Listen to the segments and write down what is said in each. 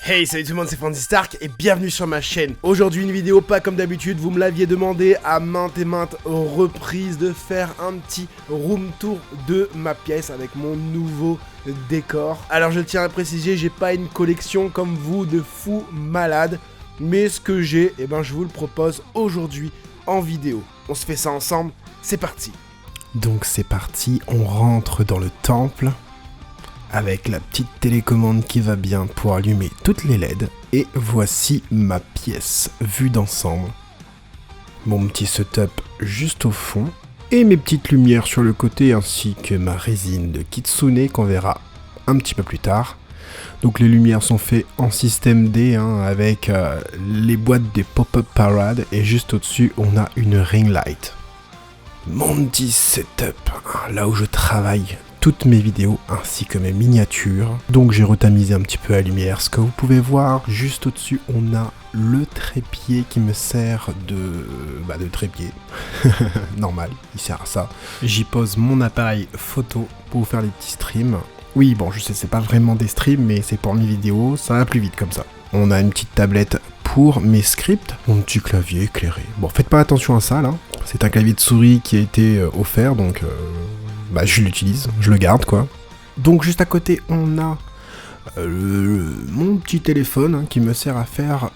Hey, salut tout le monde, c'est Franzy Stark et bienvenue sur ma chaîne. Aujourd'hui une vidéo pas comme d'habitude, vous me l'aviez demandé à maintes et maintes reprises de faire un petit room tour de ma pièce avec mon nouveau décor. Alors je tiens à préciser, j'ai pas une collection comme vous de fous malades, mais ce que j'ai, je vous le propose aujourd'hui en vidéo. On se fait ça ensemble, c'est parti. Donc c'est parti, on rentre dans le temple avec la petite télécommande qui va bien pour allumer toutes les LED. Et voici ma pièce vue d'ensemble. Mon petit setup juste au fond. Et mes petites lumières sur le côté ainsi que ma résine de Kitsune qu'on verra un petit peu plus tard. Donc les lumières sont faites en système D avec les boîtes des Pop-Up Parade. Et juste au-dessus on a une ring light. Mon petit setup, là où je travaille toutes mes vidéos ainsi que mes miniatures. Donc j'ai retamisé un petit peu la lumière. Ce que vous pouvez voir juste au-dessus, on a le trépied qui me sert de trépied. Normal, il sert à ça. J'y pose mon appareil photo pour vous faire les petits streams. Oui, bon, je sais, c'est pas vraiment des streams, mais c'est pour mes vidéos, ça va plus vite comme ça. On a une petite tablette pour mes scripts, mon petit clavier éclairé. Bon, faites pas attention à ça là. C'est un clavier de souris qui a été offert, donc je l'utilise, je le garde quoi. Donc juste à côté on a mon petit téléphone qui me sert à faire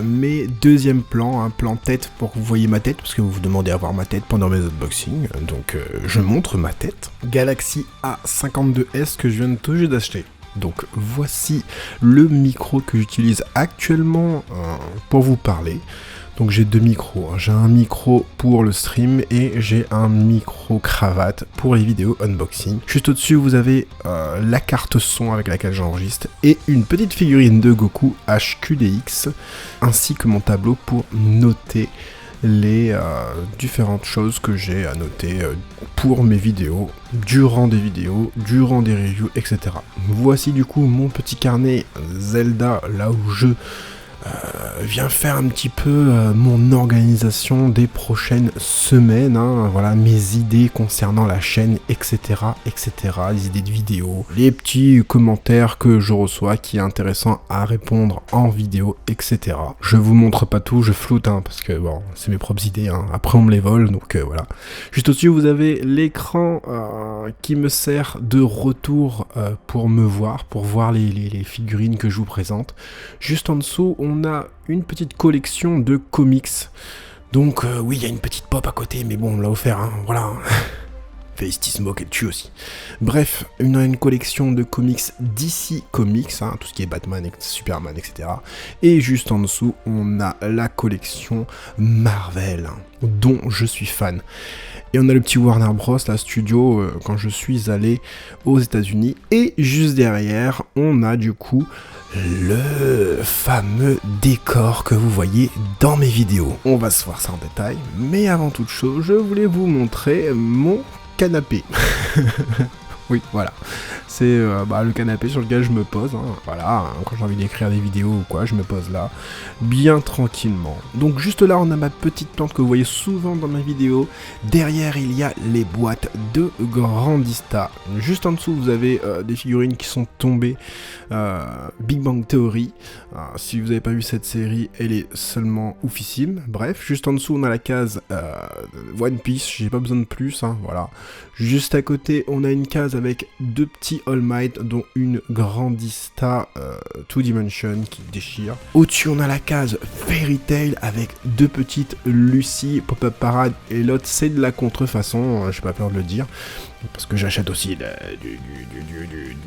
mes deuxièmes plans, un plan tête pour que vous voyez ma tête, parce que vous vous demandez à voir ma tête pendant mes unboxings, donc je montre ma tête. Galaxy A52s que je viens de tout juste d'acheter. Donc voici le micro que j'utilise actuellement pour vous parler. Donc j'ai deux micros, j'ai un micro pour le stream et j'ai un micro cravate pour les vidéos unboxing. Juste au-dessus vous avez la carte son avec laquelle j'enregistre et une petite figurine de Goku HQDX ainsi que mon tableau pour noter les différentes choses que j'ai à noter pour mes vidéos, durant des vidéos, durant des reviews, etc. Voici du coup mon petit carnet Zelda, là où je viens faire un petit peu mon organisation des prochaines semaines, voilà, mes idées concernant la chaîne, etc., les idées de vidéos, les petits commentaires que je reçois qui est intéressant à répondre en vidéo, etc. Je vous montre pas tout, je floute, parce que bon, c'est mes propres idées, après on me les vole, donc voilà. Juste au-dessus, vous avez l'écran qui me sert de retour pour me voir, pour voir les figurines que je vous présente. Juste en dessous, on a une petite collection de comics. Donc oui, il y a une petite pop à côté, mais bon, on me l'a offert, voilà. Feisty Smoke et tue aussi. Bref, on a une collection de comics DC Comics, tout ce qui est Batman, Superman, etc. Et juste en dessous, on a la collection Marvel, dont je suis fan. Et on a le petit Warner Bros, la studio, quand je suis allé aux États-Unis. Et juste derrière, on a du coup le fameux décor que vous voyez dans mes vidéos. On va se voir ça en détail, mais avant toute chose, je voulais vous montrer mon canapé. Oui, voilà. C'est le canapé sur lequel je me pose. Voilà, quand j'ai envie d'écrire des vidéos ou quoi, je me pose là, bien tranquillement. Donc juste là, on a ma petite plante que vous voyez souvent dans mes vidéos. Derrière, il y a les boîtes de Grandista. Juste en dessous, vous avez des figurines qui sont tombées. Big Bang Theory. Si vous n'avez pas vu cette série, elle est seulement oufissime. Bref, juste en dessous, on a la case One Piece. J'ai pas besoin de plus, voilà. Juste à côté, on a une case avec deux petits All Might, dont une Grandista 2 Dimension qui déchire. Au-dessus, on a la case Fairy Tail avec deux petites Lucy Pop-Up Parade, et l'autre, c'est de la contrefaçon, j'ai pas peur de le dire, parce que j'achète aussi de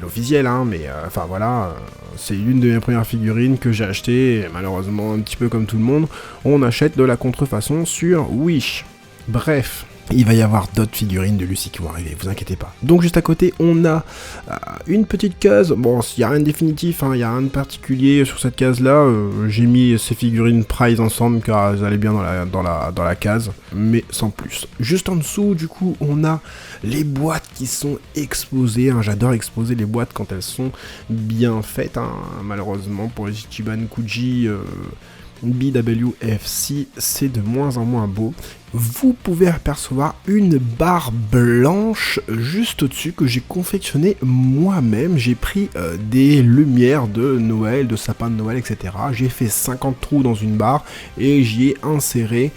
l'officiel, mais enfin voilà, c'est l'une de mes premières figurines que j'ai achetées, et malheureusement, un petit peu comme tout le monde, on achète de la contrefaçon sur Wish. Bref. Il va y avoir d'autres figurines de Lucy qui vont arriver, vous inquiétez pas. Donc juste à côté, on a une petite case. Bon, il n'y a rien de définitif, il n'y a rien de particulier sur cette case-là. J'ai mis ces figurines Prize ensemble car elles allaient bien dans la case, mais sans plus. Juste en dessous, du coup, on a les boîtes qui sont exposées. J'adore exposer les boîtes quand elles sont bien faites. Malheureusement, pour les Ichiban Kuji... BWFC, c'est de moins en moins beau. vous pouvez apercevoir une barre blanche juste au-dessus que j'ai confectionnée moi-même. J'ai pris des lumières de Noël, de sapin de Noël, etc. J'ai fait 50 trous dans une barre et j'y ai inséré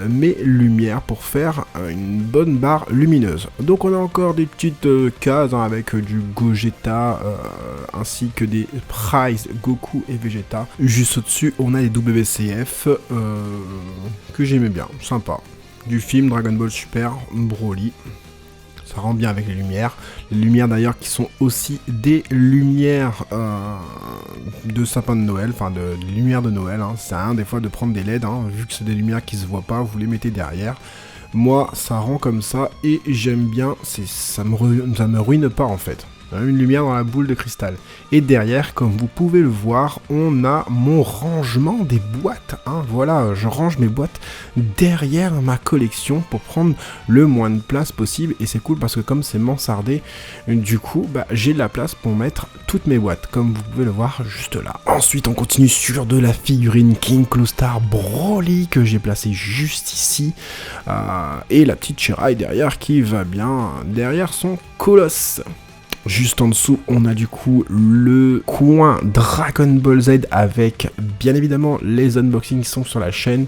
mes lumières pour faire une bonne barre lumineuse. Donc on a encore des petites cases avec du Gogeta ainsi que des Prize, Goku et Vegeta. Juste au-dessus, on a les WCF que j'aimais bien, sympa. Du film Dragon Ball Super Broly. Ça rend bien avec les lumières. Les lumières d'ailleurs qui sont aussi des lumières de sapin de Noël, enfin de lumières de Noël. Hein. Ça sert des fois de prendre des LED, hein, vu que c'est des lumières qui se voient pas, vous les mettez derrière. Moi, ça rend comme ça et j'aime bien, ça me ruine pas en fait. Une lumière dans la boule de cristal. Et derrière, comme vous pouvez le voir, on a mon rangement des boîtes. Hein. Voilà, je range mes boîtes derrière ma collection pour prendre le moins de place possible. Et c'est cool parce que comme c'est mansardé, du coup, j'ai de la place pour mettre toutes mes boîtes, comme vous pouvez le voir juste là. Ensuite, on continue sur de la figurine King Cloustar Broly que j'ai placée juste ici. Et la petite Shirai derrière qui va bien derrière son colosse. Juste en dessous, on a du coup le coin Dragon Ball Z avec bien évidemment les unboxings qui sont sur la chaîne.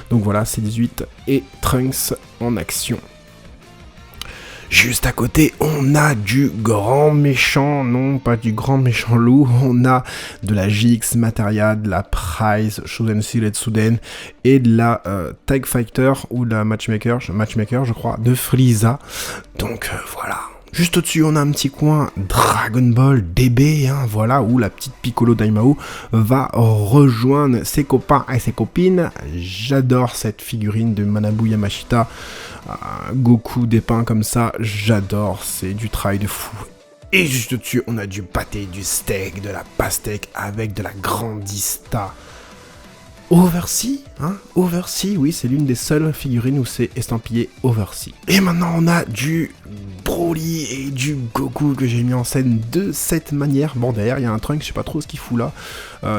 Donc voilà, C18 et Trunks en action. Juste à côté, on a du grand méchant, non pas du grand méchant loup, on a de la GX Materia, de la Prize, Shonen Seal Suden et de la Tag Fighter ou de la Matchmaker je crois, de Frieza. Donc voilà. Juste au-dessus, on a un petit coin Dragon Ball DB, hein, voilà, où la petite Piccolo Daimao va rejoindre ses copains et ses copines. J'adore cette figurine de Manabu Yamashita, Goku dépeint comme ça, j'adore, c'est du travail de fou. Et juste au-dessus, on a du pâté, du steak, de la pastèque avec de la grandista. Oversea, hein, Oversea, oui, c'est l'une des seules figurines où c'est estampillé Oversea. Et maintenant, on a du Broly et du Goku que j'ai mis en scène de cette manière. Bon, d'ailleurs, il y a un Trunks, je sais pas trop ce qu'il fout là.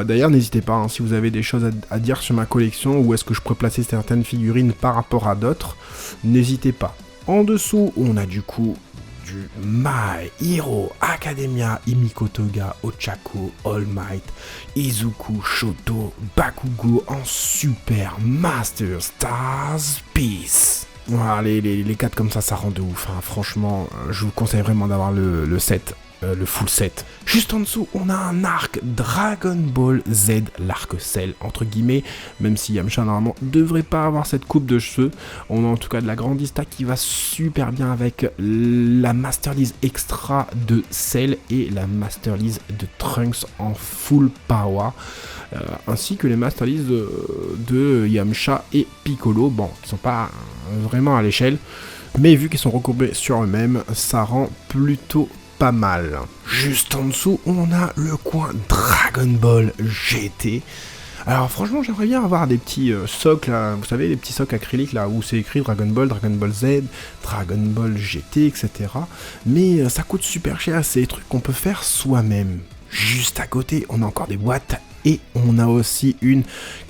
D'ailleurs, n'hésitez pas, hein, si vous avez des choses à dire sur ma collection, ou est-ce que je pourrais placer certaines figurines par rapport à d'autres, n'hésitez pas. En dessous, on a du coup du My Hero Academia, Himiko Toga, Ochako, All Might, Izuku, Shoto, Bakugo en Super Master Stars Peace. Voilà, les 4 comme ça rend de ouf. Hein. Franchement, je vous conseille vraiment d'avoir le set. Le full set. Juste en dessous, on a un arc Dragon Ball Z, l'arc Cell, entre guillemets, même si Yamcha normalement devrait pas avoir cette coupe de cheveux. On a en tout cas de la grandista qui va super bien avec la Master Lease Extra de Cell et la Master Lease de Trunks en full power. Ainsi que les Master Lease de Yamcha et Piccolo, bon, qui sont pas vraiment à l'échelle, mais vu qu'ils sont recourbés sur eux-mêmes, ça rend plutôt pas mal. Juste en dessous, on a le coin Dragon Ball GT. Alors franchement, j'aimerais bien avoir des petits socles, là, vous savez, les petits socles acryliques là où c'est écrit Dragon Ball Z, Dragon Ball GT, etc. Mais ça coûte super cher, c'est des trucs qu'on peut faire soi-même. Juste à côté, on a encore des boîtes. Et on a aussi une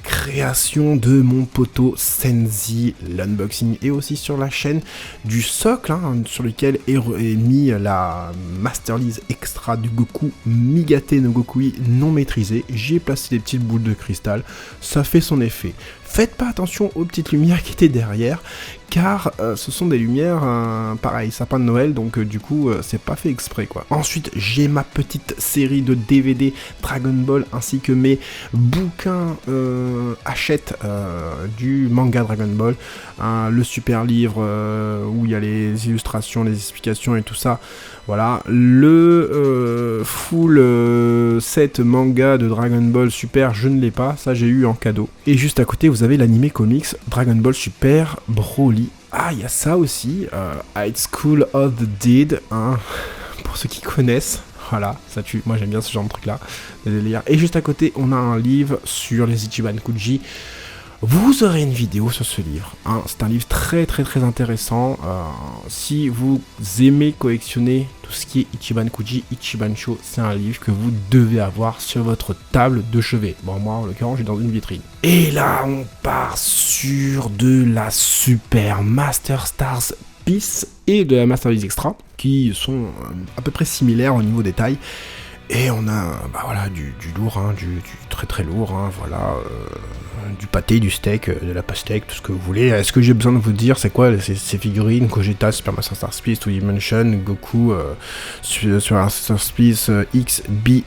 création de mon poteau Senzi, l'unboxing et aussi sur la chaîne du socle, hein, sur lequel est mis la Master Lease Extra du Goku Migate no Gokui non maîtrisé. J'y ai placé des petites boules de cristal, ça fait son effet. Faites pas attention aux petites lumières qui étaient derrière, car ce sont des lumières, pareil, sapin de Noël, donc du coup, c'est pas fait exprès, quoi. Ensuite, j'ai ma petite série de DVD Dragon Ball, ainsi que mes bouquins Hachette du manga Dragon Ball, le super livre où il y a les illustrations, les explications et tout ça. Voilà, le full set manga de Dragon Ball Super, je ne l'ai pas, ça j'ai eu en cadeau. Et juste à côté, vous avez l'animé comics Dragon Ball Super Broly. Ah, il y a ça aussi, High School of the Dead, hein, pour ceux qui connaissent. Voilà, ça tue, moi j'aime bien ce genre de truc là, les délires. Et juste à côté, on a un livre sur les Ichiban Kuji. vous aurez une vidéo sur ce livre. Hein. C'est un livre très intéressant. Si vous aimez collectionner tout ce qui est Ichiban Kuji, Ichiban Sho, c'est un livre que vous devez avoir sur votre table de chevet. Bon, moi en l'occurrence, j'ai dans une vitrine. Et là, on part sur de la Super Master Stars Peace et de la Master List Extra, qui sont à peu près similaires au niveau des tailles. Et on a voilà, du lourd, hein, du très lourd, hein, voilà, du pâté, du steak, de la pastèque, tout ce que vous voulez. Est-ce que j'ai besoin de vous dire c'est quoi ces figurines? Gogeta, Super Master Star Peace, 2 Dimension, Goku, sur un Star Peace XBWFC.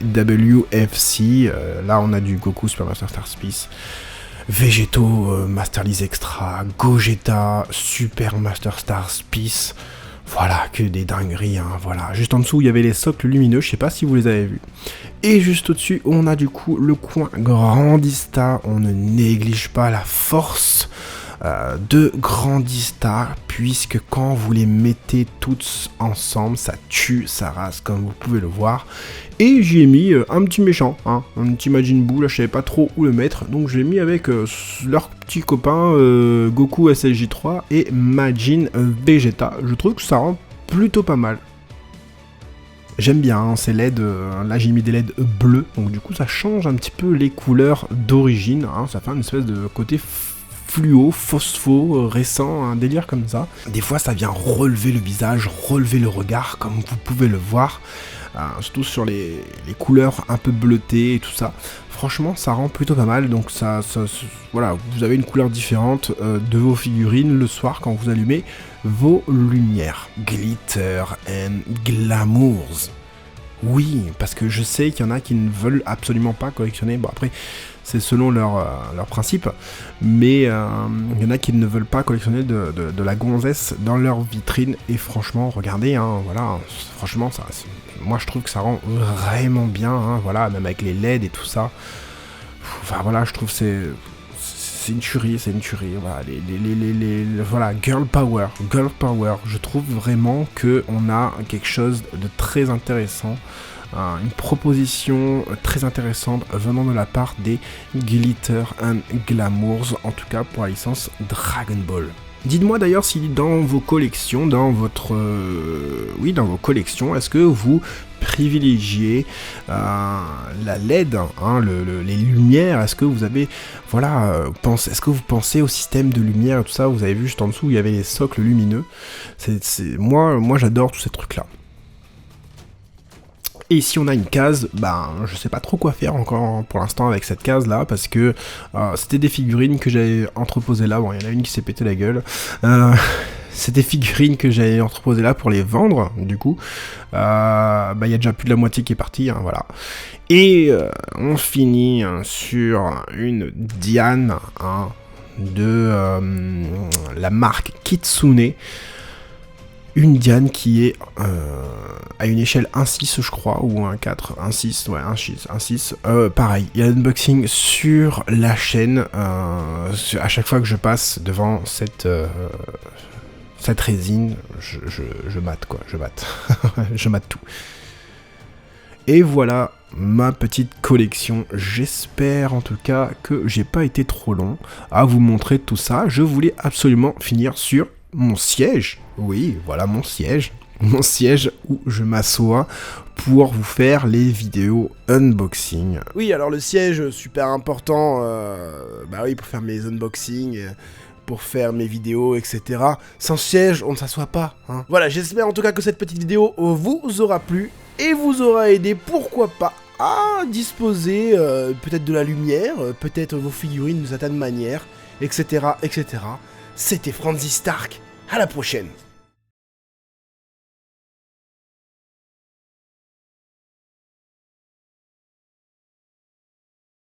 Là on a du Goku Super Master Star Peace. Végétaux, Master List Extra, Gogeta, Super Master Star Peace. Voilà, que des dingueries, hein, voilà. Juste en dessous, il y avait les socles lumineux, je sais pas si vous les avez vus. Et juste au-dessus, on a du coup le coin Grandista. On ne néglige pas la force de Grandista, puisque quand vous les mettez toutes ensemble, ça tue sa race, comme vous pouvez le voir. Et j'y ai mis un petit méchant, hein, un petit Majin Buu, là je savais pas trop où le mettre, donc je l'ai mis avec leur petit copain Goku SLJ3 et Majin Vegeta. Je trouve que ça rend plutôt pas mal. J'aime bien, hein, ces LED, là j'ai mis des LED bleus, donc du coup ça change un petit peu les couleurs d'origine, hein, ça fait une espèce de côté fluo, phospho, récent, un délire comme ça. Des fois ça vient relever le visage, relever le regard, comme vous pouvez le voir. Surtout sur les couleurs un peu bleutées et tout ça. Franchement, ça rend plutôt pas mal. Donc voilà, vous avez une couleur différente de vos figurines le soir quand vous allumez vos lumières. Glitter and glamours. Oui, parce que je sais qu'il y en a qui ne veulent absolument pas collectionner. Bon, après, c'est selon leur principe, mais il y en a qui ne veulent pas collectionner de la gonzesse dans leur vitrine. Et franchement, regardez, hein, voilà, franchement, moi je trouve que ça rend vraiment bien, hein, voilà, même avec les LED et tout ça. Enfin voilà, je trouve que c'est une tuerie, voilà, voilà, girl power, je trouve vraiment que on a quelque chose de très intéressant, une proposition très intéressante venant de la part des Glitter and Glamours, en tout cas pour la licence Dragon Ball. Dites-moi d'ailleurs si dans vos collections, dans vos collections, est-ce que vous privilégiez la LED, hein, les lumières? Est-ce que vous avez, voilà, est-ce que vous pensez au système de lumière et tout ça? Vous avez vu juste en dessous, il y avait les socles lumineux. Moi j'adore tous ces trucs-là. Et ici on a une case, je sais pas trop quoi faire encore pour l'instant avec cette case là, parce que c'était des figurines que j'avais entreposées là, bon il y en a une qui s'est pété la gueule, c'est des figurines que j'avais entreposées là pour les vendre, du coup, il y a déjà plus de la moitié qui est partie, hein, voilà. Et on finit sur une Diane, hein, de la marque Kitsune. Une Diane qui est à une échelle 1.6 je crois, ou 1.4, 1.6, ouais 1.6, pareil, il y a l'unboxing sur la chaîne, à chaque fois que je passe devant cette résine, je mate quoi, je mate tout. Et voilà ma petite collection, j'espère en tout cas que j'ai pas été trop long à vous montrer tout ça. Je voulais absolument finir sur mon siège, oui, voilà mon siège où je m'assois pour vous faire les vidéos unboxing. Oui, alors le siège, super important, oui, pour faire mes unboxings, pour faire mes vidéos, etc. Sans siège, on ne s'assoit pas, hein. Voilà, j'espère en tout cas que cette petite vidéo vous aura plu et vous aura aidé, pourquoi pas, à disposer peut-être de la lumière, peut-être vos figurines d'une certaine manière, etc., etc. C'était Franzy Stark, à la prochaine.